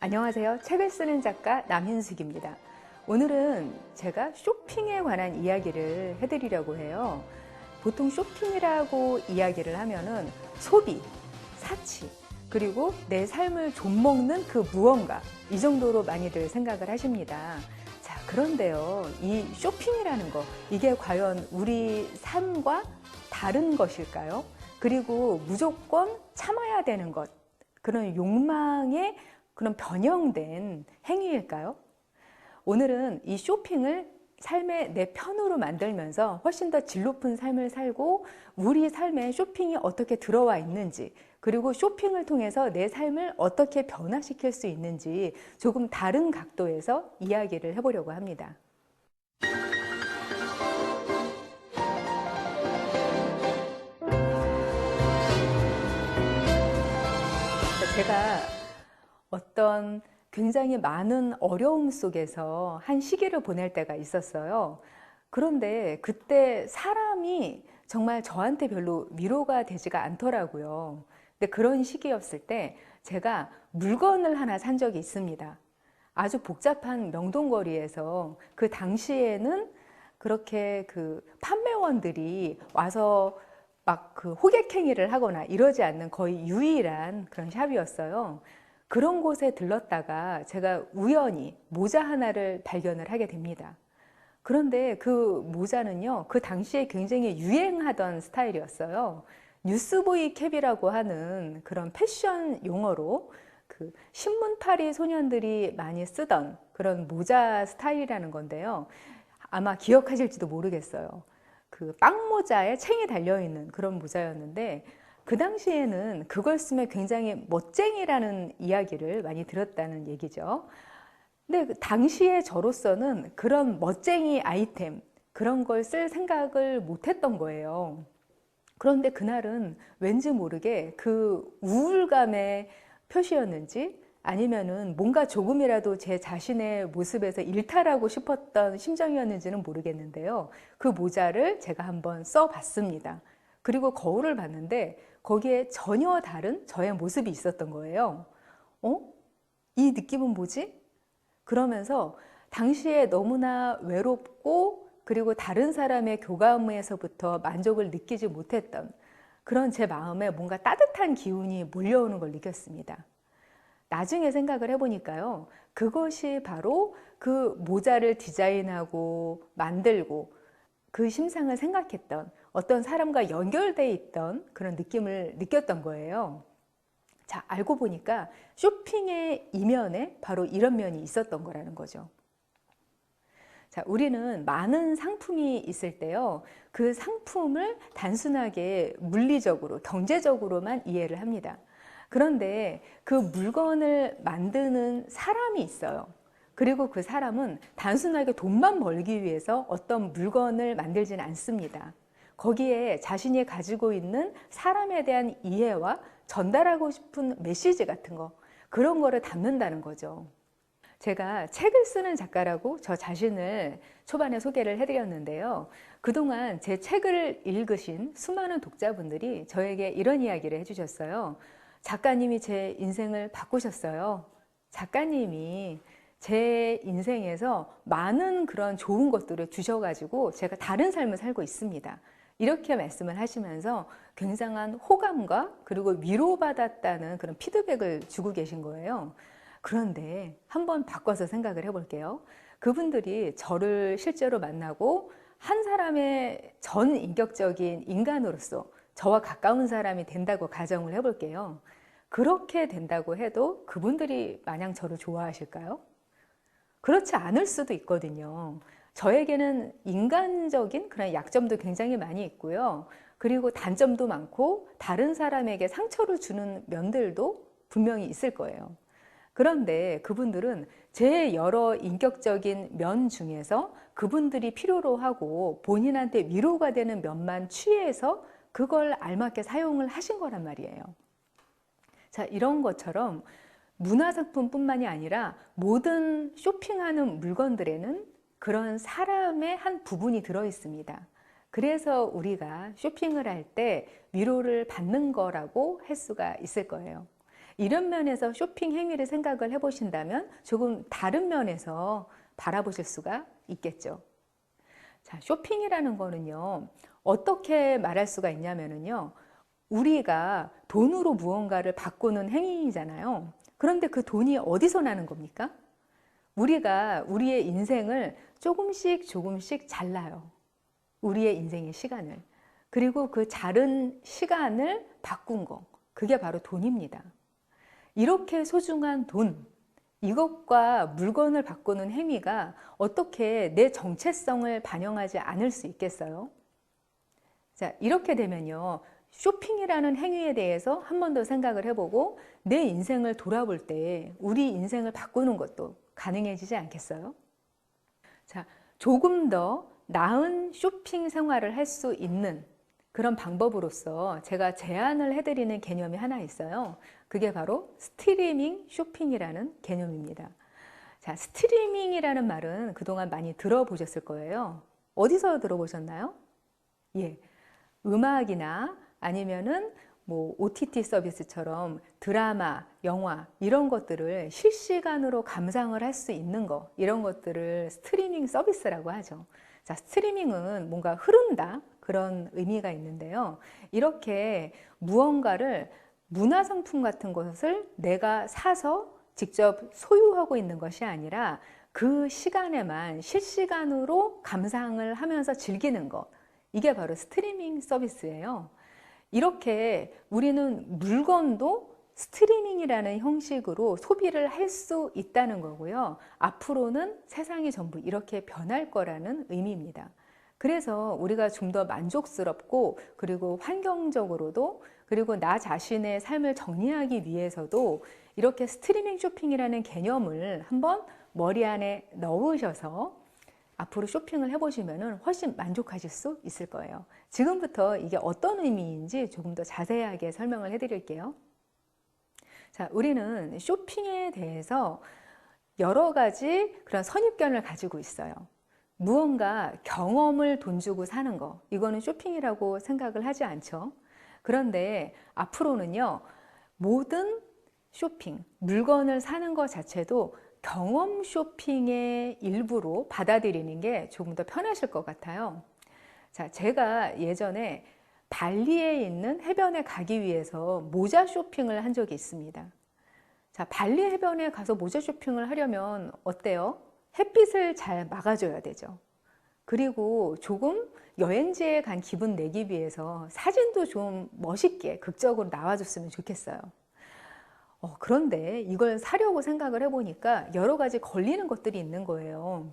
안녕하세요. 책을 쓰는 작가 남hin숙입니다. 오늘은 제가 쇼핑에 관한 이야기를 해드리려고 해요. 보통 쇼핑이라고 이야기를 하면은 소비, 사치, 그리고 내 삶을 좀먹는 그 무언가, 이 정도로 많이들 생각을 하십니다. 자, 그런데요, 이 쇼핑이라는 거, 이게 과연 우리 삶과 다른 것일까요? 그리고 무조건 참아야 되는 것, 그런 욕망의 그런 변형된 행위일까요? 오늘은 이 쇼핑을 삶의 내 편으로 만들면서 훨씬 더 질 높은 삶을 살고 우리 삶에 쇼핑이 어떻게 들어와 있는지, 그리고 쇼핑을 통해서 내 삶을 어떻게 변화시킬 수 있는지 조금 다른 각도에서 이야기를 해보려고 합니다. 제가 어떤 굉장히 많은 어려움 속에서 한 시기를 보낼 때가 있었어요. 그런데 그때 사람이 정말 저한테 별로 위로가 되지가 않더라고요. 근데 그런 시기였을 때 제가 물건을 하나 산 적이 있습니다. 아주 복잡한 명동거리에서 그 당시에는 그렇게 그 판매원들이 와서 막 그 호객행위를 하거나 이러지 않는 거의 유일한 그런 샵이었어요. 그런 곳에 들렀다가 제가 우연히 모자 하나를 발견을 하게 됩니다. 그런데 그 모자는요, 그 당시에 굉장히 유행하던 스타일이었어요. 뉴스보이 캡이라고 하는 그런 패션 용어로 그 신문파리 소년들이 많이 쓰던 그런 모자 스타일이라는 건데요. 아마 기억하실지도 모르겠어요. 그 빵모자에 챙이 달려있는 그런 모자였는데 그 당시에는 그걸 쓰면 굉장히 멋쟁이라는 이야기를 많이 들었다는 얘기죠. 근데 그 당시에 저로서는 그런 멋쟁이 아이템, 그런 걸 쓸 생각을 못 했던 거예요. 그런데 그날은 왠지 모르게 그 우울감의 표시였는지 아니면은 뭔가 조금이라도 제 자신의 모습에서 일탈하고 싶었던 심정이었는지는 모르겠는데요. 그 모자를 제가 한번 써봤습니다. 그리고 거울을 봤는데 거기에 전혀 다른 저의 모습이 있었던 거예요. 이 느낌은 뭐지? 그러면서 당시에 너무나 외롭고 그리고 다른 사람의 교감에서부터 만족을 느끼지 못했던 그런 제 마음에 뭔가 따뜻한 기운이 몰려오는 걸 느꼈습니다. 나중에 생각을 해보니까요, 그것이 바로 그 모자를 디자인하고 만들고 그 심상을 생각했던 어떤 사람과 연결돼 있던 그런 느낌을 느꼈던 거예요. 자, 알고 보니까 쇼핑의 이면에 바로 이런 면이 있었던 거라는 거죠. 자, 우리는 많은 상품이 있을 때요, 그 상품을 단순하게 물리적으로, 경제적으로만 이해를 합니다. 그런데 그 물건을 만드는 사람이 있어요. 그리고 그 사람은 단순하게 돈만 벌기 위해서 어떤 물건을 만들지는 않습니다. 거기에 자신이 가지고 있는 사람에 대한 이해와 전달하고 싶은 메시지 같은 거, 그런 거를 담는다는 거죠. 제가 책을 쓰는 작가라고 저 자신을 초반에 소개를 해드렸는데요. 그동안 제 책을 읽으신 수많은 독자분들이 저에게 이런 이야기를 해주셨어요. 작가님이 제 인생을 바꾸셨어요. 작가님이 제 인생에서 많은 그런 좋은 것들을 주셔가지고 제가 다른 삶을 살고 있습니다. 이렇게 말씀을 하시면서 굉장한 호감과 그리고 위로받았다는 그런 피드백을 주고 계신 거예요. 그런데 한번 바꿔서 생각을 해볼게요. 그분들이 저를 실제로 만나고 한 사람의 전 인격적인 인간으로서 저와 가까운 사람이 된다고 가정을 해볼게요. 그렇게 된다고 해도 그분들이 마냥 저를 좋아하실까요? 그렇지 않을 수도 있거든요. 저에게는 인간적인 그런 약점도 굉장히 많이 있고요. 그리고 단점도 많고 다른 사람에게 상처를 주는 면들도 분명히 있을 거예요. 그런데 그분들은 제 여러 인격적인 면 중에서 그분들이 필요로 하고 본인한테 위로가 되는 면만 취해서 그걸 알맞게 사용을 하신 거란 말이에요. 자, 이런 것처럼 문화상품뿐만이 아니라 모든 쇼핑하는 물건들에는 그런 사람의 한 부분이 들어 있습니다. 그래서 우리가 쇼핑을 할 때 위로를 받는 거라고 할 수가 있을 거예요. 이런 면에서 쇼핑 행위를 생각을 해보신다면 조금 다른 면에서 바라보실 수가 있겠죠. 자, 쇼핑이라는 거는요, 어떻게 말할 수가 있냐면요, 우리가 돈으로 무언가를 바꾸는 행위잖아요. 그런데 그 돈이 어디서 나는 겁니까? 우리가 우리의 인생을 조금씩 조금씩 잘라요. 우리의 인생의 시간을. 그리고 그 자른 시간을 바꾼 거. 그게 바로 돈입니다. 이렇게 소중한 돈, 이것과 물건을 바꾸는 행위가 어떻게 내 정체성을 반영하지 않을 수 있겠어요? 자, 이렇게 되면요, 쇼핑이라는 행위에 대해서 한 번 더 생각을 해보고 내 인생을 돌아볼 때 우리 인생을 바꾸는 것도 가능해지지 않겠어요? 자, 조금 더 나은 쇼핑 생활을 할 수 있는 그런 방법으로서 제가 제안을 해드리는 개념이 하나 있어요. 그게 바로 스트리밍 쇼핑이라는 개념입니다. 자, 스트리밍이라는 말은 그동안 많이 들어보셨을 거예요. 어디서 들어보셨나요? 예, 음악이나 아니면은 뭐 OTT 서비스처럼 드라마, 영화 이런 것들을 실시간으로 감상을 할 수 있는 거, 이런 것들을 스트리밍 서비스라고 하죠. 자, 스트리밍은 뭔가 흐른다 그런 의미가 있는데요. 이렇게 무언가를 문화상품 같은 것을 내가 사서 직접 소유하고 있는 것이 아니라 그 시간에만 실시간으로 감상을 하면서 즐기는 것, 이게 바로 스트리밍 서비스예요. 이렇게 우리는 물건도 스트리밍이라는 형식으로 소비를 할 수 있다는 거고요. 앞으로는 세상이 전부 이렇게 변할 거라는 의미입니다. 그래서 우리가 좀 더 만족스럽고 그리고 환경적으로도 그리고 나 자신의 삶을 정리하기 위해서도 이렇게 스트리밍 쇼핑이라는 개념을 한번 머리 안에 넣으셔서 앞으로 쇼핑을 해보시면 훨씬 만족하실 수 있을 거예요. 지금부터 이게 어떤 의미인지 조금 더 자세하게 설명을 해드릴게요. 자, 우리는 쇼핑에 대해서 여러 가지 그런 선입견을 가지고 있어요. 무언가 경험을 돈 주고 사는 거, 이거는 쇼핑이라고 생각을 하지 않죠. 그런데 앞으로는요, 모든 쇼핑, 물건을 사는 것 자체도 경험 쇼핑의 일부로 받아들이는 게 조금 더 편하실 것 같아요. 자, 제가 예전에 발리에 있는 해변에 가기 위해서 모자 쇼핑을 한 적이 있습니다. 자, 발리 해변에 가서 모자 쇼핑을 하려면 어때요? 햇빛을 잘 막아줘야 되죠. 그리고 조금 여행지에 간 기분 내기 위해서 사진도 좀 멋있게 극적으로 나와줬으면 좋겠어요. 그런데 이걸 사려고 생각을 해보니까 여러 가지 걸리는 것들이 있는 거예요.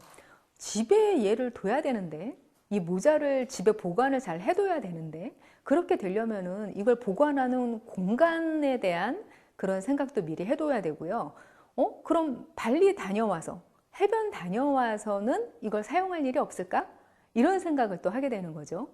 집에 얘를 둬야 되는데, 이 모자를 집에 보관을 잘 해둬야 되는데, 그렇게 되려면은 이걸 보관하는 공간에 대한 그런 생각도 미리 해둬야 되고요. 그럼 발리 다녀와서, 해변 다녀와서는 이걸 사용할 일이 없을까? 이런 생각을 또 하게 되는 거죠.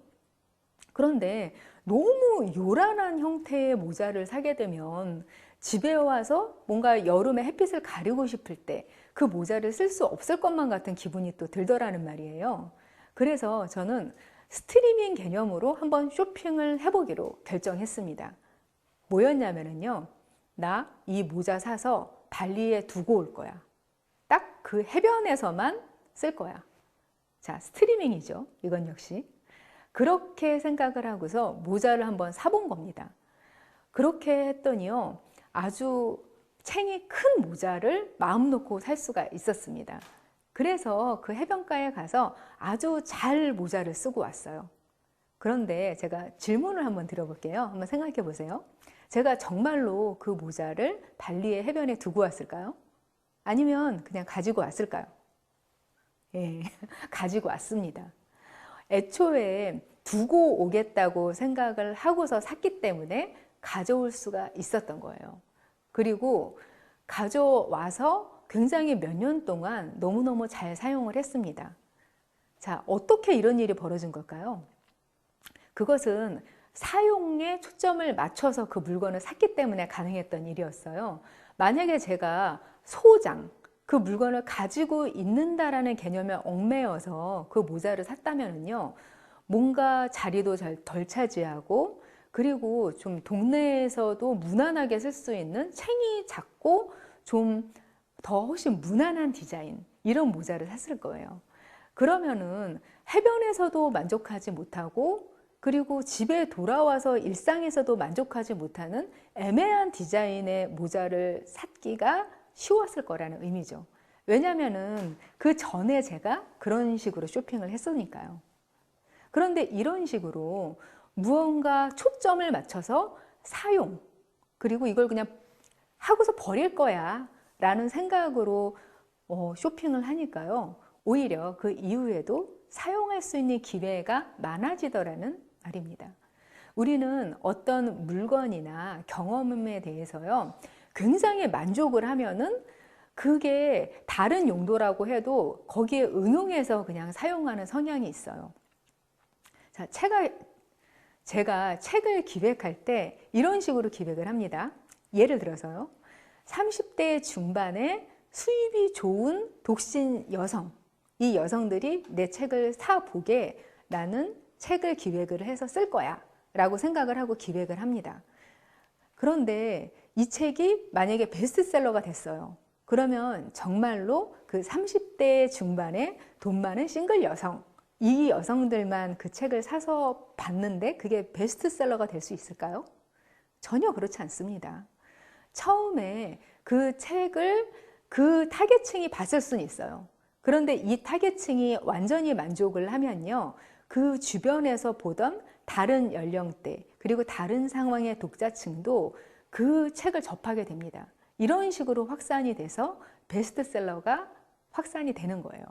그런데 너무 요란한 형태의 모자를 사게 되면 집에 와서 뭔가 여름에 햇빛을 가리고 싶을 때 그 모자를 쓸 수 없을 것만 같은 기분이 또 들더라는 말이에요. 그래서 저는 스트리밍 개념으로 한번 쇼핑을 해보기로 결정했습니다. 뭐였냐면요, 나 이 모자 사서 발리에 두고 올 거야. 딱 그 해변에서만 쓸 거야. 자, 스트리밍이죠. 이건 역시. 그렇게 생각을 하고서 모자를 한번 사본 겁니다. 그렇게 했더니요, 아주 챙이 큰 모자를 마음 놓고 살 수가 있었습니다. 그래서 그 해변가에 가서 아주 잘 모자를 쓰고 왔어요. 그런데 제가 질문을 한번 드려볼게요. 한번 생각해 보세요. 제가 정말로 그 모자를 발리의 해변에 두고 왔을까요? 아니면 그냥 가지고 왔을까요? 예, 가지고 왔습니다. 애초에 두고 오겠다고 생각을 하고서 샀기 때문에 가져올 수가 있었던 거예요. 그리고 가져와서 굉장히 몇 년 동안 너무너무 잘 사용을 했습니다. 자, 어떻게 이런 일이 벌어진 걸까요? 그것은 사용에 초점을 맞춰서 그 물건을 샀기 때문에 가능했던 일이었어요. 만약에 제가 소장, 그 물건을 가지고 있는다라는 개념에 얽매여서 그 모자를 샀다면요, 뭔가 자리도 덜 차지하고, 그리고 좀 동네에서도 무난하게 쓸 수 있는 챙이 작고 좀 더 훨씬 무난한 디자인, 이런 모자를 샀을 거예요. 그러면은 해변에서도 만족하지 못하고, 그리고 집에 돌아와서 일상에서도 만족하지 못하는 애매한 디자인의 모자를 샀기가 쉬웠을 거라는 의미죠. 왜냐면은 그 전에 제가 그런 식으로 쇼핑을 했으니까요. 그런데 이런 식으로 무언가 초점을 맞춰서 사용, 그리고 이걸 그냥 하고서 버릴 거야 라는 생각으로 쇼핑을 하니까요, 오히려 그 이후에도 사용할 수 있는 기회가 많아지더라는 말입니다. 우리는 어떤 물건이나 경험에 대해서요, 굉장히 만족을 하면은 그게 다른 용도라고 해도 거기에 응용해서 그냥 사용하는 성향이 있어요. 자, 제가 책을 기획할 때 이런 식으로 기획을 합니다. 예를 들어서요, 30대 중반에 수입이 좋은 독신 여성, 이 여성들이 내 책을 사보게 나는 책을 기획을 해서 쓸 거야 라고 생각을 하고 기획을 합니다. 그런데 이 책이 만약에 베스트셀러가 됐어요. 그러면 정말로 그 30대 중반에 돈 많은 싱글 여성, 이 여성들만 그 책을 사서 봤는데 그게 베스트셀러가 될 수 있을까요? 전혀 그렇지 않습니다. 처음에 그 책을 그 타겟층이 봤을 수는 있어요. 그런데 이 타겟층이 완전히 만족을 하면요, 그 주변에서 보던 다른 연령대, 그리고 다른 상황의 독자층도 그 책을 접하게 됩니다. 이런 식으로 확산이 돼서 베스트셀러가 확산이 되는 거예요.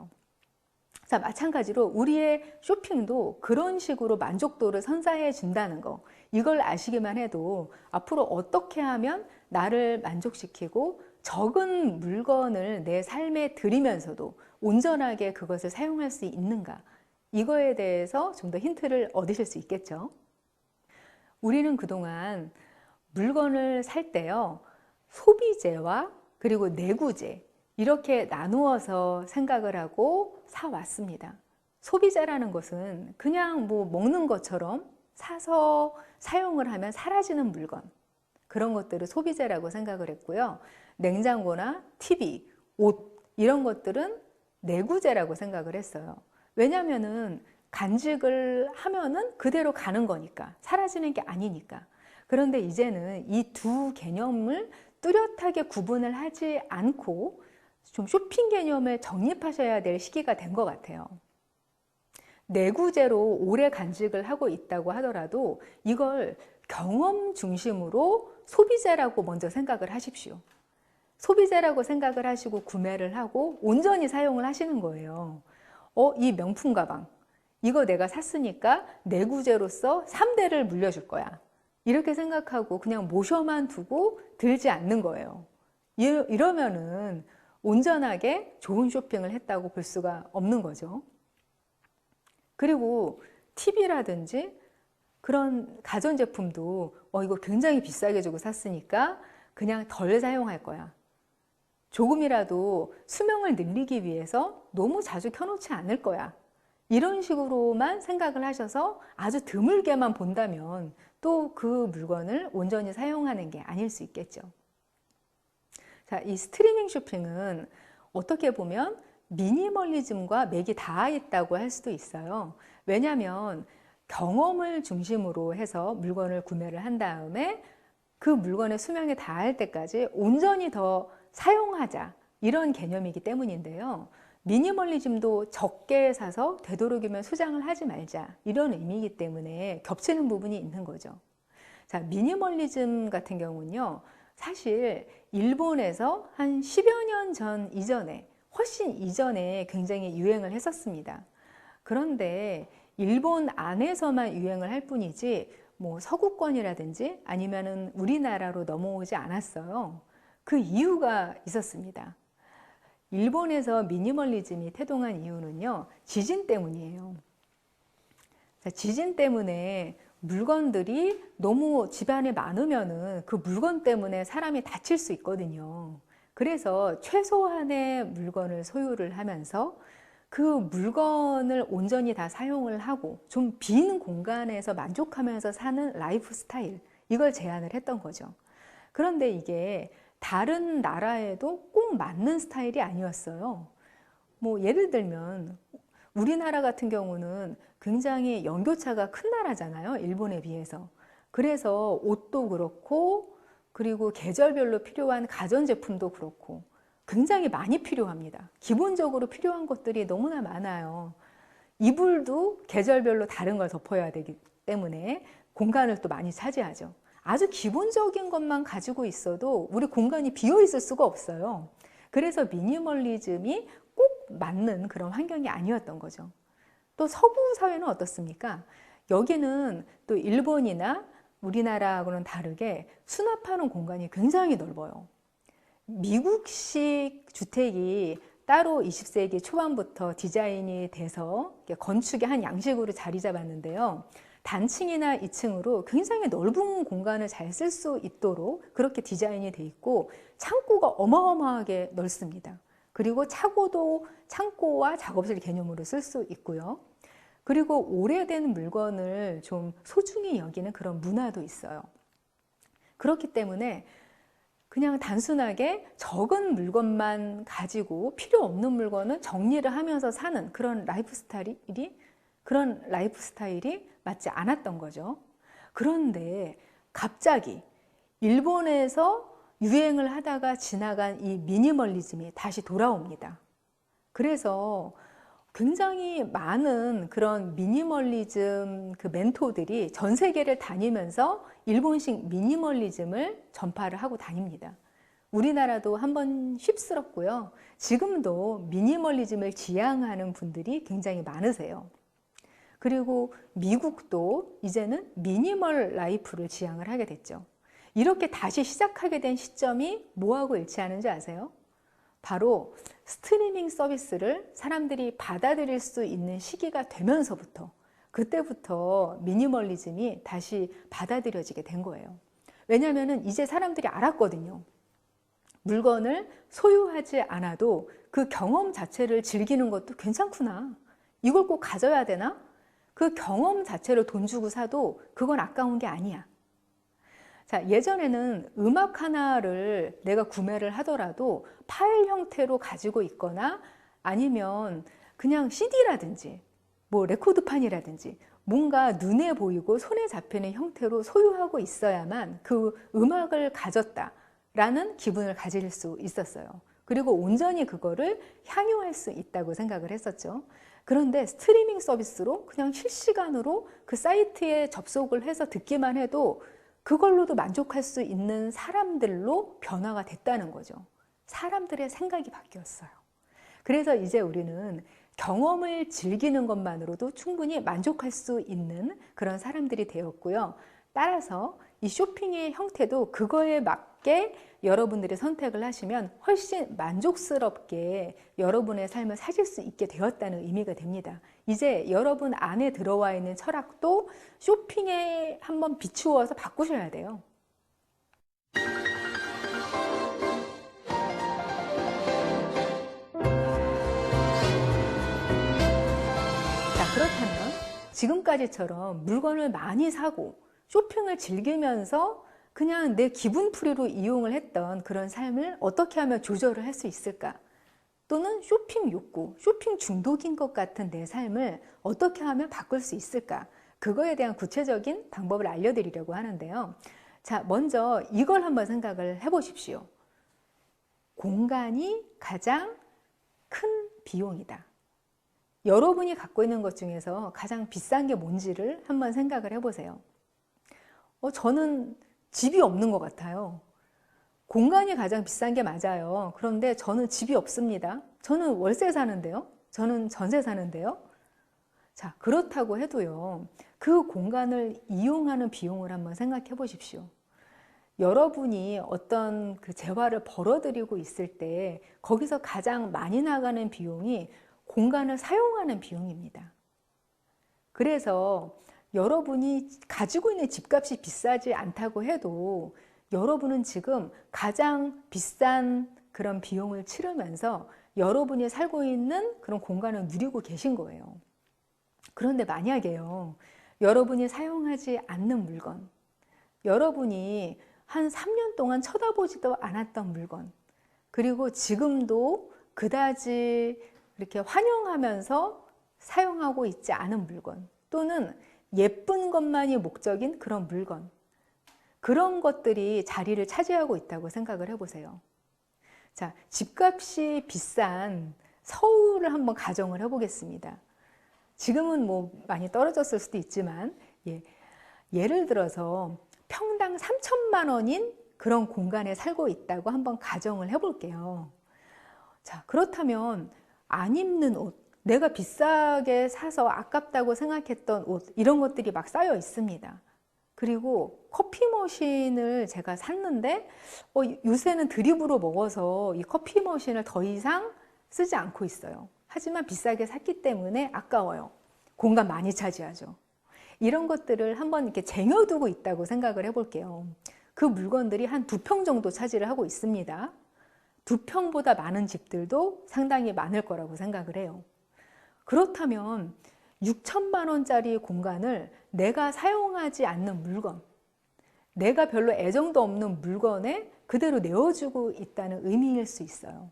자, 마찬가지로 우리의 쇼핑도 그런 식으로 만족도를 선사해 준다는 거, 이걸 아시기만 해도 앞으로 어떻게 하면 나를 만족시키고 적은 물건을 내 삶에 들이면서도 온전하게 그것을 사용할 수 있는가, 이거에 대해서 좀 더 힌트를 얻으실 수 있겠죠. 우리는 그동안 물건을 살 때요, 소비재와 그리고 내구재, 이렇게 나누어서 생각을 하고 사왔습니다. 소비재라는 것은 그냥 뭐 먹는 것처럼 사서 사용을 하면 사라지는 물건, 그런 것들을 소비재라고 생각을 했고요. 냉장고나 TV, 옷, 이런 것들은 내구재라고 생각을 했어요. 왜냐면은 간직을 하면은 그대로 가는 거니까, 사라지는 게 아니니까. 그런데 이제는 이 두 개념을 뚜렷하게 구분을 하지 않고 좀 쇼핑 개념을 정립하셔야 될 시기가 된 것 같아요. 내구재로 오래 간직을 하고 있다고 하더라도 이걸 경험 중심으로 소비재라고 먼저 생각을 하십시오. 소비재라고 생각을 하시고 구매를 하고 온전히 사용을 하시는 거예요. 이 명품 가방, 이거 내가 샀으니까 내구재로서 3대를 물려줄 거야. 이렇게 생각하고 그냥 모셔만 두고 들지 않는 거예요. 이러면은 온전하게 좋은 쇼핑을 했다고 볼 수가 없는 거죠. 그리고 TV라든지 그런 가전제품도 이거 굉장히 비싸게 주고 샀으니까 그냥 덜 사용할 거야. 조금이라도 수명을 늘리기 위해서 너무 자주 켜놓지 않을 거야. 이런 식으로만 생각을 하셔서 아주 드물게만 본다면 또 그 물건을 온전히 사용하는 게 아닐 수 있겠죠. 자, 이 스트리밍 쇼핑은 어떻게 보면 미니멀리즘과 맥이 닿아 있다고 할 수도 있어요. 왜냐하면 경험을 중심으로 해서 물건을 구매를 한 다음에 그 물건의 수명에 닿을 때까지 온전히 더 사용하자, 이런 개념이기 때문인데요. 미니멀리즘도 적게 사서 되도록이면 수장을 하지 말자, 이런 의미이기 때문에 겹치는 부분이 있는 거죠. 자, 미니멀리즘 같은 경우는요, 사실 일본에서 한 10여 년 전 이전에, 훨씬 이전에 굉장히 유행을 했었습니다. 그런데 일본 안에서만 유행을 할 뿐이지 뭐 서구권이라든지 아니면은 우리나라로 넘어오지 않았어요. 그 이유가 있었습니다. 일본에서 미니멀리즘이 태동한 이유는요, 지진 때문이에요. 지진 때문에 물건들이 너무 집안에 많으면은 그 물건 때문에 사람이 다칠 수 있거든요. 그래서 최소한의 물건을 소유를 하면서 그 물건을 온전히 다 사용을 하고 좀 빈 공간에서 만족하면서 사는 라이프 스타일, 이걸 제안을 했던 거죠. 그런데 이게 다른 나라에도 꼭 맞는 스타일이 아니었어요. 뭐 예를 들면 우리나라 같은 경우는 굉장히 연교차가 큰 나라잖아요. 일본에 비해서. 그래서 옷도 그렇고, 그리고 계절별로 필요한 가전제품도 그렇고 굉장히 많이 필요합니다. 기본적으로 필요한 것들이 너무나 많아요. 이불도 계절별로 다른 걸 덮어야 되기 때문에 공간을 또 많이 차지하죠. 아주 기본적인 것만 가지고 있어도 우리 공간이 비어 있을 수가 없어요. 그래서 미니멀리즘이 꼭 맞는 그런 환경이 아니었던 거죠. 또 서구 사회는 어떻습니까? 여기는 또 일본이나 우리나라하고는 다르게 수납하는 공간이 굉장히 넓어요. 미국식 주택이 따로 20세기 초반부터 디자인이 돼서 건축의 한 양식으로 자리 잡았는데요. 단층이나 2층으로 굉장히 넓은 공간을 잘 쓸 수 있도록 그렇게 디자인이 돼 있고, 창고가 어마어마하게 넓습니다. 그리고 차고도 창고와 작업실 개념으로 쓸 수 있고요. 그리고 오래된 물건을 좀 소중히 여기는 그런 문화도 있어요. 그렇기 때문에 그냥 단순하게 적은 물건만 가지고 필요 없는 물건은 정리를 하면서 사는 그런 라이프 스타일이 맞지 않았던 거죠. 그런데 갑자기 일본에서 유행을 하다가 지나간 이 미니멀리즘이 다시 돌아옵니다. 그래서 굉장히 많은 그런 미니멀리즘 그 멘토들이 전 세계를 다니면서 일본식 미니멀리즘을 전파를 하고 다닙니다. 우리나라도 한번 휩쓸었고요. 지금도 미니멀리즘을 지향하는 분들이 굉장히 많으세요. 그리고 미국도 이제는 미니멀 라이프를 지향을 하게 됐죠. 이렇게 다시 시작하게 된 시점이 뭐하고 일치하는지 아세요? 바로 스트리밍 서비스를 사람들이 받아들일 수 있는 시기가 되면서부터, 그때부터 미니멀리즘이 다시 받아들여지게 된 거예요. 왜냐하면 이제 사람들이 알았거든요. 물건을 소유하지 않아도 그 경험 자체를 즐기는 것도 괜찮구나. 이걸 꼭 가져야 되나? 그 경험 자체를 돈 주고 사도 그건 아까운 게 아니야. 자, 예전에는 음악 하나를 내가 구매를 하더라도 파일 형태로 가지고 있거나 아니면 그냥 CD라든지 뭐 레코드판이라든지 뭔가 눈에 보이고 손에 잡히는 형태로 소유하고 있어야만 그 음악을 가졌다라는 기분을 가질 수 있었어요. 그리고 온전히 그거를 향유할 수 있다고 생각을 했었죠. 그런데 스트리밍 서비스로 그냥 실시간으로 그 사이트에 접속을 해서 듣기만 해도 그걸로도 만족할 수 있는 사람들로 변화가 됐다는 거죠. 사람들의 생각이 바뀌었어요. 그래서 이제 우리는 경험을 즐기는 것만으로도 충분히 만족할 수 있는 그런 사람들이 되었고요. 따라서 이 쇼핑의 형태도 그거에 맞게 여러분들이 선택을 하시면 훨씬 만족스럽게 여러분의 삶을 사실 수 있게 되었다는 의미가 됩니다. 이제 여러분 안에 들어와 있는 철학도 쇼핑에 한번 비추어서 바꾸셔야 돼요. 자, 그렇다면 지금까지처럼 물건을 많이 사고 쇼핑을 즐기면서 그냥 내 기분풀이로 이용을 했던 그런 삶을 어떻게 하면 조절을 할 수 있을까? 또는 쇼핑 욕구, 쇼핑 중독인 것 같은 내 삶을 어떻게 하면 바꿀 수 있을까? 그거에 대한 구체적인 방법을 알려드리려고 하는데요. 자, 먼저 이걸 한번 생각을 해보십시오. 공간이 가장 큰 비용이다. 여러분이 갖고 있는 것 중에서 가장 비싼 게 뭔지를 한번 생각을 해보세요. 저는 집이 없는 것 같아요. 공간이 가장 비싼 게 맞아요. 그런데 저는 집이 없습니다. 저는 월세 사는데요. 저는 전세 사는데요. 자, 그렇다고 해도요. 그 공간을 이용하는 비용을 한번 생각해 보십시오. 여러분이 어떤 그 재화를 벌어들이고 있을 때 거기서 가장 많이 나가는 비용이 공간을 사용하는 비용입니다. 그래서 여러분이 가지고 있는 집값이 비싸지 않다고 해도 여러분은 지금 가장 비싼 그런 비용을 치르면서 여러분이 살고 있는 그런 공간을 누리고 계신 거예요. 그런데 만약에요, 여러분이 사용하지 않는 물건, 여러분이 한 3년 동안 쳐다보지도 않았던 물건, 그리고 지금도 그다지 이렇게 환영하면서 사용하고 있지 않은 물건, 또는 예쁜 것만이 목적인 그런 물건, 그런 것들이 자리를 차지하고 있다고 생각을 해보세요. 자, 집값이 비싼 서울을 한번 가정을 해보겠습니다. 지금은 뭐 많이 떨어졌을 수도 있지만, 예를 들어서 평당 3천만 원인 그런 공간에 살고 있다고 한번 가정을 해볼게요. 자, 그렇다면 안 입는 옷, 내가 비싸게 사서 아깝다고 생각했던 옷, 이런 것들이 막 쌓여 있습니다. 그리고 커피 머신을 제가 샀는데 요새는 드립으로 먹어서 이 커피 머신을 더 이상 쓰지 않고 있어요. 하지만 비싸게 샀기 때문에 아까워요. 공간 많이 차지하죠. 이런 것들을 한번 이렇게 쟁여두고 있다고 생각을 해볼게요. 그 물건들이 한 2평 정도 차지를 하고 있습니다. 2평보다 많은 집들도 상당히 많을 거라고 생각을 해요. 그렇다면 6천만 원짜리 공간을 내가 사용하지 않는 물건, 내가 별로 애정도 없는 물건에 그대로 내어주고 있다는 의미일 수 있어요.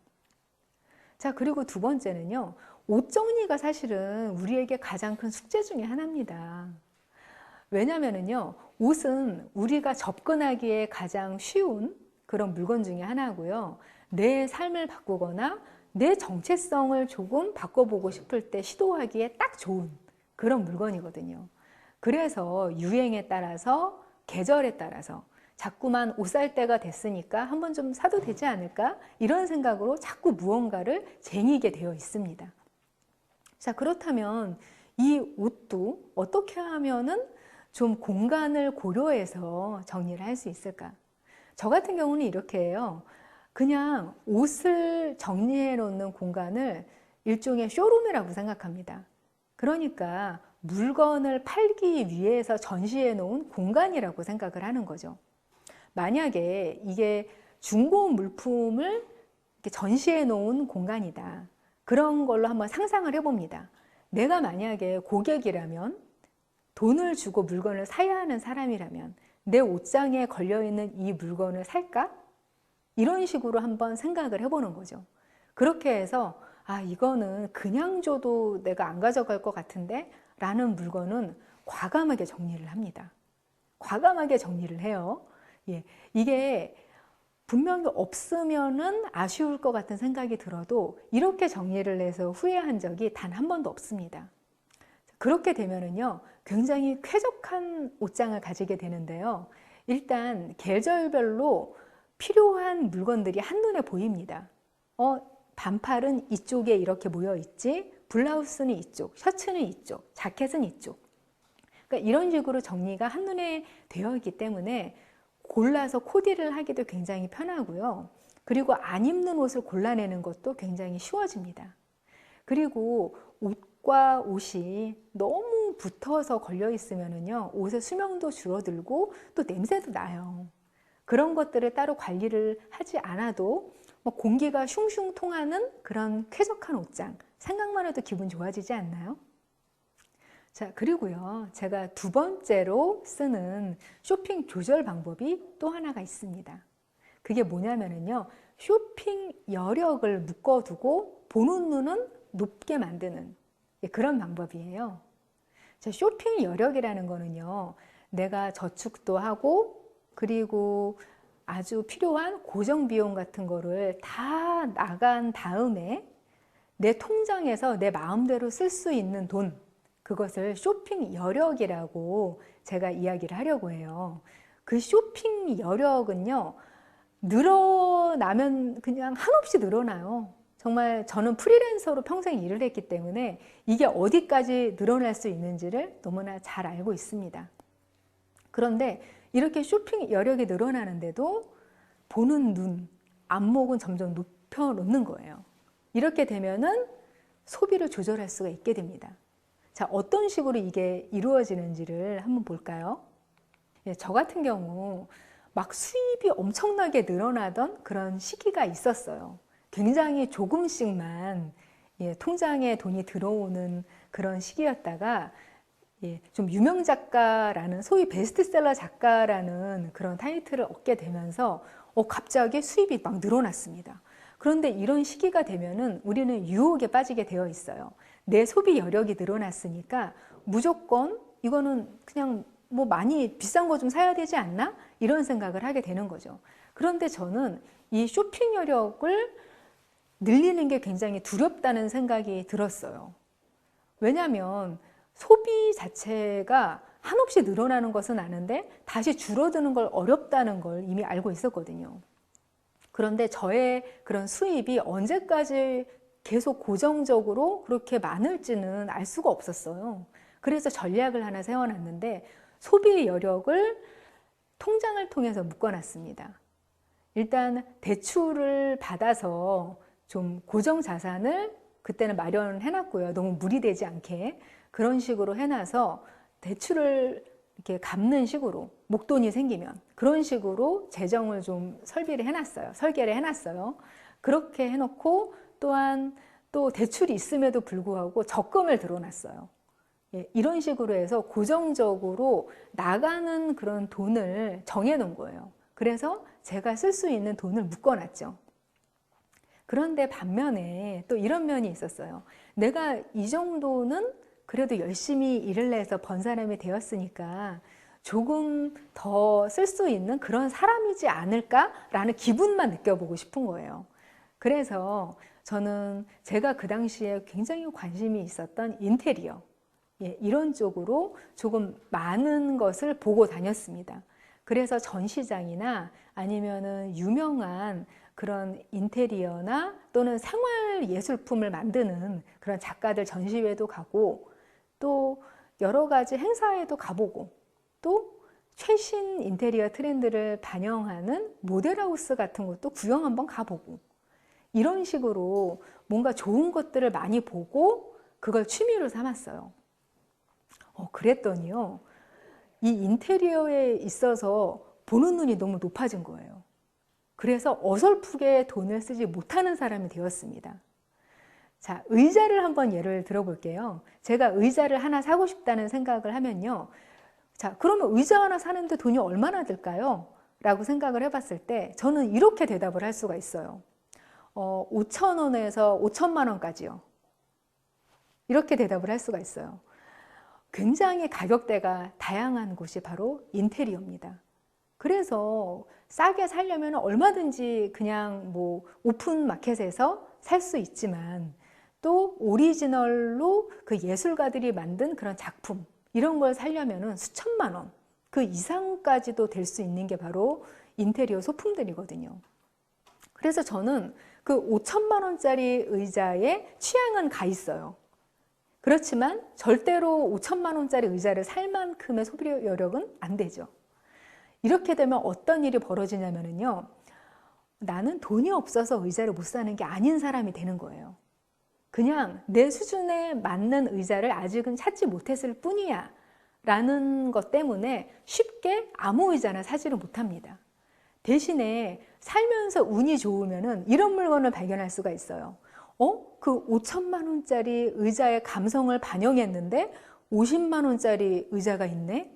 자, 그리고 두 번째는요, 옷 정리가 사실은 우리에게 가장 큰 숙제 중에 하나입니다. 왜냐면은요, 옷은 우리가 접근하기에 가장 쉬운 그런 물건 중에 하나고요. 내 삶을 바꾸거나 내 정체성을 조금 바꿔보고 싶을 때 시도하기에 딱 좋은 그런 물건이거든요. 그래서 유행에 따라서, 계절에 따라서 자꾸만 옷 살 때가 됐으니까 한번 좀 사도 되지 않을까? 이런 생각으로 자꾸 무언가를 쟁이게 되어 있습니다. 자, 그렇다면 이 옷도 어떻게 하면은 좀 공간을 고려해서 정리를 할 수 있을까? 저 같은 경우는 이렇게 해요. 그냥 옷을 정리해 놓는 공간을 일종의 쇼룸이라고 생각합니다. 그러니까 물건을 팔기 위해서 전시해 놓은 공간이라고 생각을 하는 거죠. 만약에 이게 중고 물품을 이렇게 전시해 놓은 공간이다. 그런 걸로 한번 상상을 해봅니다. 내가 만약에 고객이라면, 돈을 주고 물건을 사야 하는 사람이라면 내 옷장에 걸려있는 이 물건을 살까? 이런 식으로 한번 생각을 해보는 거죠. 그렇게 해서 이거는 그냥 줘도 내가 안 가져갈 것 같은데 라는 물건은 과감하게 정리를 합니다. 과감하게 정리를 해요. 이게 분명히 없으면은 아쉬울 것 같은 생각이 들어도 이렇게 정리를 해서 후회한 적이 단 한 번도 없습니다. 그렇게 되면은요, 굉장히 쾌적한 옷장을 가지게 되는데요. 일단 계절별로 필요한 물건들이 한눈에 보입니다. 반팔은 이쪽에 이렇게 모여 있지, 블라우스는 이쪽, 셔츠는 이쪽, 자켓은 이쪽. 그러니까 이런 식으로 정리가 한눈에 되어 있기 때문에 골라서 코디를 하기도 굉장히 편하고요. 그리고 안 입는 옷을 골라내는 것도 굉장히 쉬워집니다. 그리고 옷과 옷이 너무 붙어서 걸려 있으면은요, 옷의 수명도 줄어들고 또 냄새도 나요. 그런 것들을 따로 관리를 하지 않아도 공기가 슝슝 통하는 그런 쾌적한 옷장, 생각만 해도 기분 좋아지지 않나요? 자, 그리고요, 제가 두 번째로 쓰는 쇼핑 조절 방법이 또 하나가 있습니다. 그게 뭐냐면요, 쇼핑 여력을 묶어두고 보는 눈은 높게 만드는 그런 방법이에요. 자, 쇼핑 여력이라는 거는요, 내가 저축도 하고 그리고 아주 필요한 고정 비용 같은 거를 다 나간 다음에 내 통장에서 내 마음대로 쓸 수 있는 돈, 그것을 쇼핑 여력이라고 제가 이야기를 하려고 해요. 그 쇼핑 여력은요, 늘어나면 그냥 한없이 늘어나요. 정말 저는 프리랜서로 평생 일을 했기 때문에 이게 어디까지 늘어날 수 있는지를 너무나 잘 알고 있습니다. 그런데 이렇게 쇼핑 여력이 늘어나는데도 보는 눈, 안목은 점점 높여 놓는 거예요. 이렇게 되면은 소비를 조절할 수가 있게 됩니다. 자, 어떤 식으로 이게 이루어지는지를 한번 볼까요? 저 같은 경우 막 수입이 엄청나게 늘어나던 그런 시기가 있었어요. 굉장히 조금씩만 통장에 돈이 들어오는 그런 시기였다가 좀 유명 작가라는 소위 베스트셀러 작가라는 그런 타이틀을 얻게 되면서 갑자기 수입이 막 늘어났습니다. 그런데 이런 시기가 되면은 우리는 유혹에 빠지게 되어 있어요. 내 소비 여력이 늘어났으니까 무조건 이거는 그냥 뭐 많이 비싼 거 좀 사야 되지 않나? 이런 생각을 하게 되는 거죠. 그런데 저는 이 쇼핑 여력을 늘리는 게 굉장히 두렵다는 생각이 들었어요. 왜냐하면 소비 자체가 한없이 늘어나는 것은 아는데 다시 줄어드는 걸 어렵다는 걸 이미 알고 있었거든요. 그런데 저의 그런 수입이 언제까지 계속 고정적으로 그렇게 많을지는 알 수가 없었어요. 그래서 전략을 하나 세워놨는데 소비 여력을 통장을 통해서 묶어놨습니다. 일단 대출을 받아서 좀 고정 자산을 그때는 마련해놨고요. 너무 무리되지 않게 그런 식으로 해놔서 대출을 이렇게 갚는 식으로 목돈이 생기면 그런 식으로 재정을 좀 설계를 해놨어요. 그렇게 해놓고 또한 또 대출이 있음에도 불구하고 적금을 들어놨어요. 이런 식으로 해서 고정적으로 나가는 그런 돈을 정해놓은 거예요. 그래서 제가 쓸 수 있는 돈을 묶어놨죠. 그런데 반면에 또 이런 면이 있었어요. 내가 이 정도는 그래도 열심히 일을 해서 번 사람이 되었으니까 조금 더 쓸 수 있는 그런 사람이지 않을까라는 기분만 느껴보고 싶은 거예요. 그래서 저는 제가 그 당시에 굉장히 관심이 있었던 인테리어, 이런 쪽으로 조금 많은 것을 보고 다녔습니다. 그래서 전시장이나 아니면은 유명한 그런 인테리어나 또는 생활 예술품을 만드는 그런 작가들 전시회도 가고 또 여러 가지 행사에도 가보고 또 최신 인테리어 트렌드를 반영하는 모델하우스 같은 것도 구경 한번 가보고 이런 식으로 뭔가 좋은 것들을 많이 보고 그걸 취미로 삼았어요. 그랬더니요, 이 인테리어에 있어서 보는 눈이 너무 높아진 거예요. 그래서 어설프게 돈을 쓰지 못하는 사람이 되었습니다. 자, 의자를 한번 예를 들어볼게요. 제가 의자를 하나 사고 싶다는 생각을 하면요. 자, 그러면 의자 하나 사는데 돈이 얼마나 들까요? 라고 생각을 해봤을 때 저는 이렇게 대답을 할 수가 있어요. 5,000원에서 5천만 원까지요. 이렇게 대답을 할 수가 있어요. 굉장히 가격대가 다양한 곳이 바로 인테리어입니다. 그래서 싸게 살려면 얼마든지 그냥 뭐 오픈 마켓에서 살 수 있지만 또 오리지널로 그 예술가들이 만든 그런 작품 이런 걸 살려면 수천만 원, 그 이상까지도 될 수 있는 게 바로 인테리어 소품들이거든요. 그래서 저는 그 5천만 원짜리 의자에 취향은 가 있어요. 그렇지만 절대로 5천만 원짜리 의자를 살 만큼의 소비 여력은 안 되죠. 이렇게 되면 어떤 일이 벌어지냐면요. 나는 돈이 없어서 의자를 못 사는 게 아닌 사람이 되는 거예요. 그냥 내 수준에 맞는 의자를 아직은 찾지 못했을 뿐이야 라는 것 때문에 쉽게 아무 의자나 사지를 못합니다. 대신에 살면서 운이 좋으면 이런 물건을 발견할 수가 있어요. 그 5천만 원짜리 의자의 감성을 반영했는데 50만 원짜리 의자가 있네?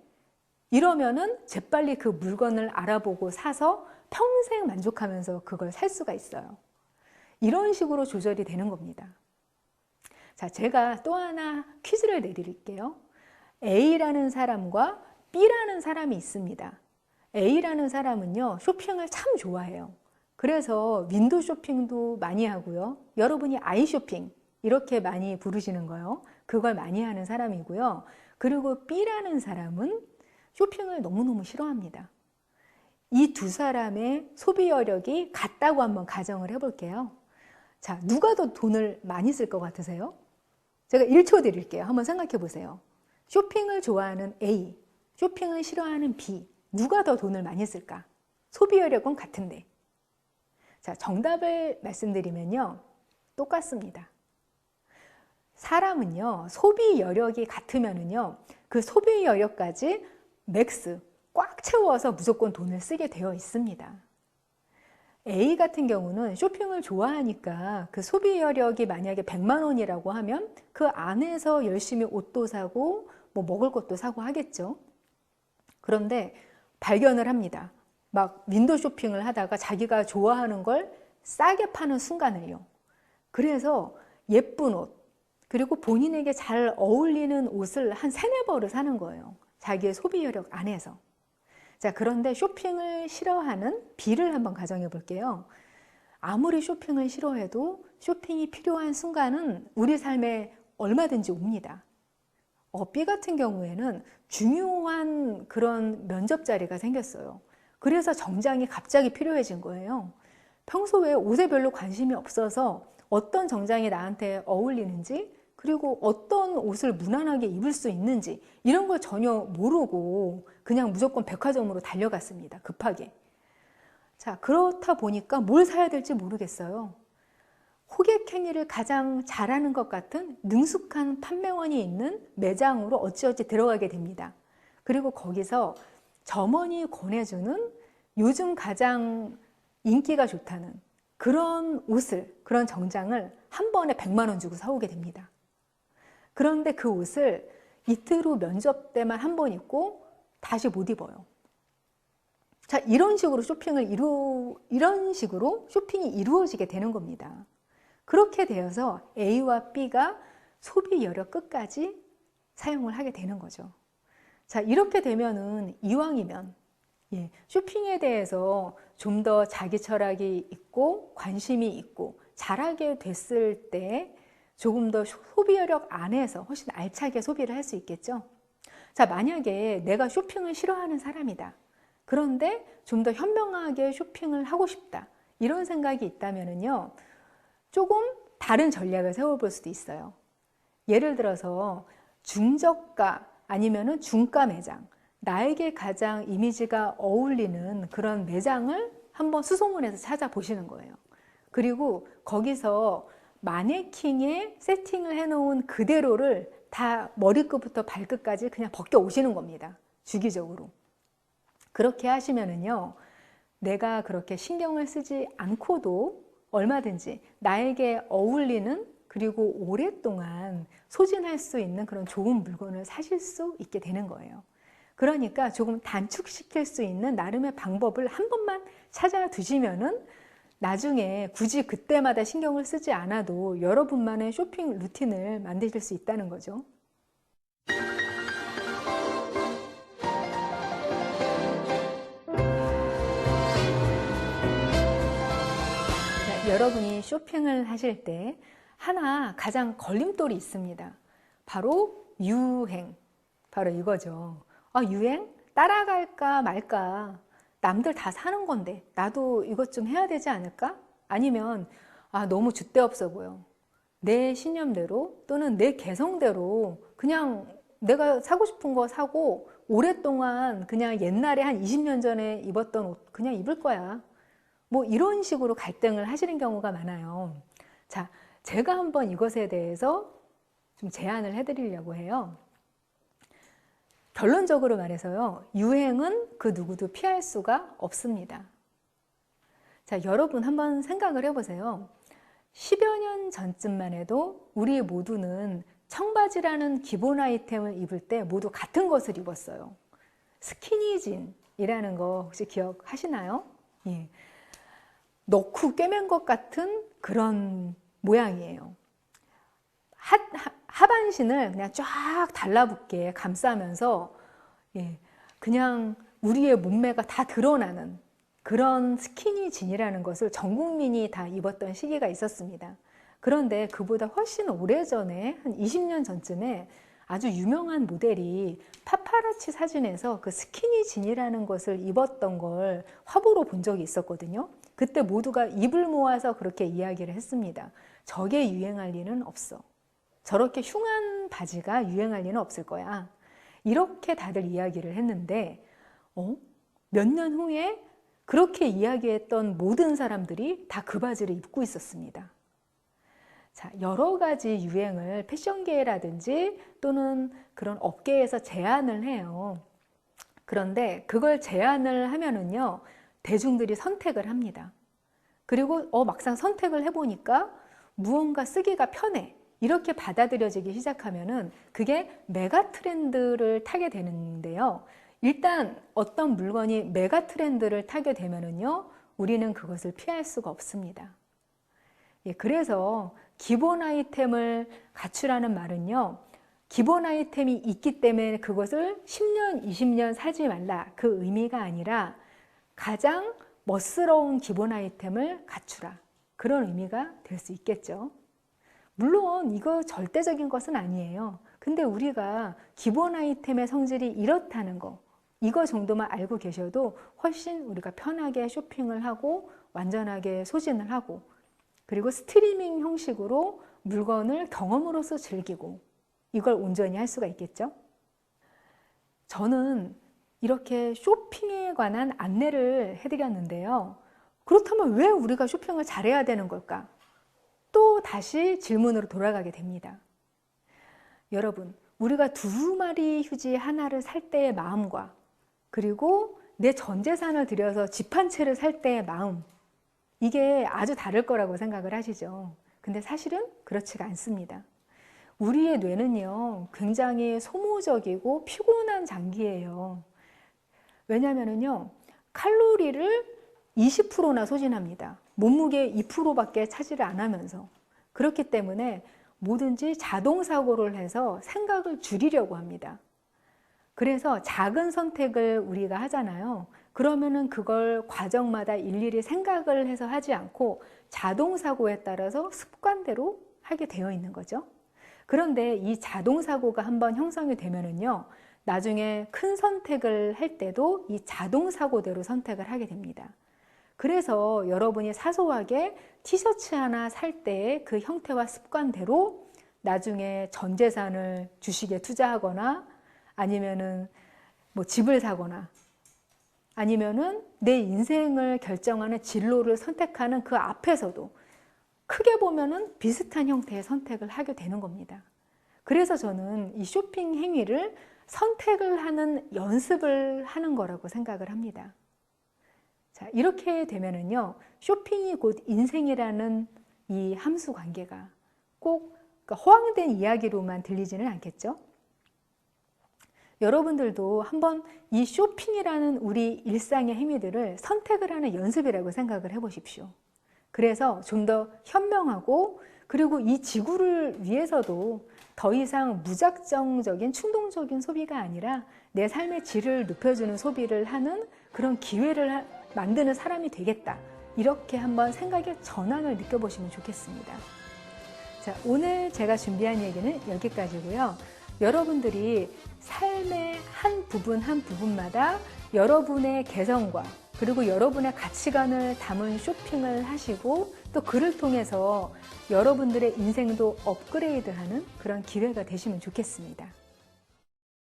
이러면은 재빨리 그 물건을 알아보고 사서 평생 만족하면서 그걸 살 수가 있어요. 이런 식으로 조절이 되는 겁니다. 자, 제가 또 하나 퀴즈를 내드릴게요. A라는 사람과 B라는 사람이 있습니다. A라는 사람은요, 쇼핑을 참 좋아해요. 그래서 윈도우 쇼핑도 많이 하고요. 여러분이 아이쇼핑 이렇게 많이 부르시는 거요. 그걸 많이 하는 사람이고요. 그리고 B라는 사람은 쇼핑을 너무너무 싫어합니다. 이 두 사람의 소비 여력이 같다고 한번 가정을 해볼게요. 자, 누가 더 돈을 많이 쓸 것 같으세요? 제가 1초 드릴게요. 한번 생각해 보세요. 쇼핑을 좋아하는 A, 쇼핑을 싫어하는 B, 누가 더 돈을 많이 쓸까? 소비 여력은 같은데. 자, 정답을 말씀드리면요. 똑같습니다. 사람은요, 소비 여력이 같으면은요, 그 소비 여력까지 맥스, 꽉 채워서 무조건 돈을 쓰게 되어 있습니다. A 같은 경우는 쇼핑을 좋아하니까 그 소비 여력이 만약에 100만 원이라고 하면 그 안에서 열심히 옷도 사고 뭐 먹을 것도 사고 하겠죠. 그런데 발견을 합니다. 막 윈도우 쇼핑을 하다가 자기가 좋아하는 걸 싸게 파는 순간을요. 그래서 예쁜 옷, 그리고 본인에게 잘 어울리는 옷을 한 3-4벌을 사는 거예요. 자기의 소비 여력 안에서. 자, 그런데 쇼핑을 싫어하는 B를 한번 가정해 볼게요. 아무리 쇼핑을 싫어해도 쇼핑이 필요한 순간은 우리 삶에 얼마든지 옵니다. B 같은 경우에는 중요한 그런 면접 자리가 생겼어요. 그래서 정장이 갑자기 필요해진 거예요. 평소에 옷에 별로 관심이 없어서 어떤 정장이 나한테 어울리는지, 그리고 어떤 옷을 무난하게 입을 수 있는지 이런 걸 전혀 모르고 그냥 무조건 백화점으로 달려갔습니다. 급하게. 자, 그렇다 보니까 뭘 사야 될지 모르겠어요. 호객 행위를 가장 잘하는 것 같은 능숙한 판매원이 있는 매장으로 어찌어찌 들어가게 됩니다. 그리고 거기서 점원이 권해주는 요즘 가장 인기가 좋다는 그런 옷을, 그런 정장을 한 번에 100만 원 주고 사오게 됩니다. 그런데 그 옷을 이틀 후 면접 때만 한 번 입고 다시 못 입어요. 자, 이런 식으로 쇼핑이 이루어지게 되는 겁니다. 그렇게 되어서 A와 B가 소비 여력 끝까지 사용을 하게 되는 거죠. 자, 이렇게 되면은 이왕이면 쇼핑에 대해서 좀 더 자기 철학이 있고 관심이 있고 잘하게 됐을 때 조금 더 소비 여력 안에서 훨씬 알차게 소비를 할 수 있겠죠. 자, 만약에 내가 쇼핑을 싫어하는 사람이다. 그런데 좀 더 현명하게 쇼핑을 하고 싶다. 이런 생각이 있다면요, 조금 다른 전략을 세워볼 수도 있어요. 예를 들어서 중저가 아니면은 중가 매장, 나에게 가장 이미지가 어울리는 그런 매장을 한번 수소문해서 찾아보시는 거예요. 그리고 거기서 마네킹에 세팅을 해놓은 그대로를 다 머리끝부터 발끝까지 그냥 벗겨 오시는 겁니다. 주기적으로. 그렇게 하시면은요, 내가 그렇게 신경을 쓰지 않고도 얼마든지 나에게 어울리는, 그리고 오랫동안 소진할 수 있는 그런 좋은 물건을 사실 수 있게 되는 거예요. 그러니까 조금 단축시킬 수 있는 나름의 방법을 한 번만 찾아두시면은 나중에 굳이 그때마다 신경을 쓰지 않아도 여러분만의 쇼핑 루틴을 만드실 수 있다는 거죠. 자, 여러분이 쇼핑을 하실 때 하나 가장 걸림돌이 있습니다. 바로 유행. 바로 이거죠. 유행? 따라갈까 말까? 남들 다 사는 건데 나도 이것 좀 해야 되지 않을까? 아니면 너무 줏대없어 보여. 내 신념대로 또는 내 개성대로 그냥 내가 사고 싶은 거 사고 오랫동안 그냥 옛날에 한 20년 전에 입었던 옷 그냥 입을 거야. 뭐 이런 식으로 갈등을 하시는 경우가 많아요. 자, 제가 한번 이것에 대해서 좀 제안을 해드리려고 해요. 결론적으로 말해서요, 유행은 그 누구도 피할 수가 없습니다. 자, 여러분 한번 생각을 해보세요. 10여 년 전쯤만 해도 우리 모두는 청바지라는 기본 아이템을 입을 때 모두 같은 것을 입었어요. 스키니진이라는 거 혹시 기억하시나요? 예. 넣고 꿰맨 것 같은 그런 모양이에요. 하반신을 그냥 쫙 달라붙게 감싸면서 그냥 우리의 몸매가 다 드러나는 그런 스키니진이라는 것을 전 국민이 다 입었던 시기가 있었습니다. 그런데 그보다 훨씬 오래전에 한 20년 전쯤에 아주 유명한 모델이 파파라치 사진에서 그 스키니진이라는 것을 입었던 걸 화보로 본 적이 있었거든요. 그때 모두가 입을 모아서 그렇게 이야기를 했습니다. 저게 유행할 리는 없어. 저렇게 흉한 바지가 유행할 리는 없을 거야. 이렇게 다들 이야기를 했는데 몇 년 후에 그렇게 이야기했던 모든 사람들이 다 그 바지를 입고 있었습니다. 자, 여러 가지 유행을 패션계라든지 또는 그런 업계에서 제안을 해요. 그런데 그걸 제안을 하면은요, 대중들이 선택을 합니다. 그리고 막상 선택을 해보니까 무언가 쓰기가 편해. 이렇게 받아들여지기 시작하면은 그게 메가 트렌드를 타게 되는데요. 일단 어떤 물건이 메가 트렌드를 타게 되면은요, 우리는 그것을 피할 수가 없습니다. 예, 그래서 기본 아이템을 갖추라는 말은요, 기본 아이템이 있기 때문에 그것을 10년, 20년 사지 말라, 그 의미가 아니라 가장 멋스러운 기본 아이템을 갖추라, 그런 의미가 될 수 있겠죠. 물론 이거 절대적인 것은 아니에요. 근데 우리가 기본 아이템의 성질이 이렇다는 거, 이거 정도만 알고 계셔도 훨씬 우리가 편하게 쇼핑을 하고 완전하게 소진을 하고, 그리고 스트리밍 형식으로 물건을 경험으로서 즐기고 이걸 온전히 할 수가 있겠죠. 저는 이렇게 쇼핑에 관한 안내를 해드렸는데요. 그렇다면 왜 우리가 쇼핑을 잘해야 되는 걸까? 또 다시 질문으로 돌아가게 됩니다. 여러분, 우리가 2마리 휴지 하나를 살 때의 마음과 그리고 내 전 재산을 들여서 집 한 채를 살 때의 마음, 이게 아주 다를 거라고 생각을 하시죠. 근데 사실은 그렇지가 않습니다. 우리의 뇌는요, 굉장히 소모적이고 피곤한 장기예요. 왜냐면은요, 칼로리를 20%나 소진합니다. 몸무게 2%밖에 차지를 안 하면서. 그렇기 때문에 뭐든지 자동사고를 해서 생각을 줄이려고 합니다. 그래서 작은 선택을 우리가 하잖아요. 그러면은 그걸 과정마다 일일이 생각을 해서 하지 않고 자동사고에 따라서 습관대로 하게 되어 있는 거죠. 그런데 이 자동사고가 한번 형성이 되면은요, 나중에 큰 선택을 할 때도 이 자동사고대로 선택을 하게 됩니다. 그래서 여러분이 사소하게 티셔츠 하나 살 때의 그 형태와 습관대로 나중에 전 재산을 주식에 투자하거나 아니면은 뭐 집을 사거나 아니면은 내 인생을 결정하는 진로를 선택하는 그 앞에서도 크게 보면은 비슷한 형태의 선택을 하게 되는 겁니다. 그래서 저는 이 쇼핑 행위를 선택을 하는 연습을 하는 거라고 생각을 합니다. 자, 이렇게 되면은요, 쇼핑이 곧 인생이라는 이 함수 관계가 꼭 허황된 이야기로만 들리지는 않겠죠? 여러분들도 한번 이 쇼핑이라는 우리 일상의 행위들을 선택을 하는 연습이라고 생각을 해보십시오. 그래서 좀 더 현명하고, 그리고 이 지구를 위해서도 더 이상 무작정적인 충동적인 소비가 아니라 내 삶의 질을 높여주는 소비를 하는 그런 기회를 만드는 사람이 되겠다. 이렇게 한번 생각의 전환을 느껴보시면 좋겠습니다. 자, 오늘 제가 준비한 얘기는 여기까지고요. 여러분들이 삶의 한 부분 한 부분마다 여러분의 개성과 그리고 여러분의 가치관을 담은 쇼핑을 하시고 또 그를 통해서 여러분들의 인생도 업그레이드하는 그런 기회가 되시면 좋겠습니다.